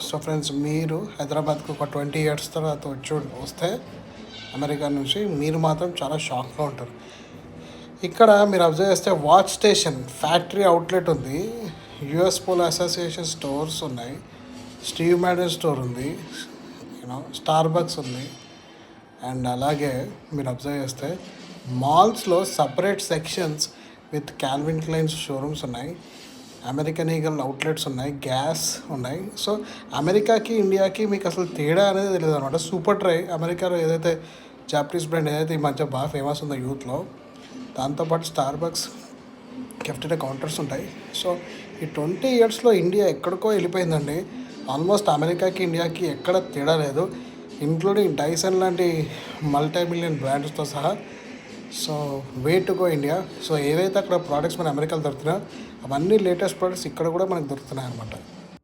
So friends, మీరు హైదరాబాద్కి ఒక 20 ఇయర్స్ తర్వాత వస్తే అమెరికా నుంచి మీరు మాత్రం చాలా షాక్గా ఉంటారు. ఇక్కడ మీరు అబ్జర్వ్ చేస్తే వాచ్ స్టేషన్ ఫ్యాక్టరీ అవుట్లెట్ ఉంది, యుఎస్ పోలో అసోసియేషన్ స్టోర్స్ ఉన్నాయి, స్టీవ్ మ్యాడన్ స్టోర్ ఉంది, స్టార్ బక్స్ ఉంది. అండ్ అలాగే మీరు అబ్జర్వ్ చేస్తే మాల్స్లో separate sections with Calvin Klein's showrooms ఉన్నాయి, అమెరికన్ ఈగల్ అవుట్లెట్స్ ఉన్నాయి, గ్యాస్ ఉన్నాయి. సో అమెరికాకి ఇండియాకి మీకు అసలు తేడా అనేది తెలియదు అనమాట. సూపర్ డ్రై అమెరికాలో ఏదైతే జాపనీస్ బ్రాండ్ ఏదైతే ఈ మధ్య బాగా ఫేమస్ ఉందో యూత్లో, దాంతోపాటు స్టార్ బక్స్ కెఫ్టెరియా కౌంటర్స్ ఉంటాయి. సో ఈ 20 ఇయర్స్లో ఇండియా ఎక్కడికో వెళ్ళిపోయిందండి. ఆల్మోస్ట్ అమెరికాకి ఇండియాకి ఎక్కడ తేడా లేదు, ఇంక్లూడింగ్ డైసన్ లాంటి మల్టీ మిలియన్ బ్రాండ్స్తో సహా. So way to go India. So ఏదైతే అక్కడ ప్రోడక్ట్స్ మన అమెరికాలో దొరుకుతున్నాయో అవన్నీ లేటెస్ట్ ప్రోడక్ట్స్ ఇక్కడ కూడా మనకు దొరుకుతున్నాయి అనమాట.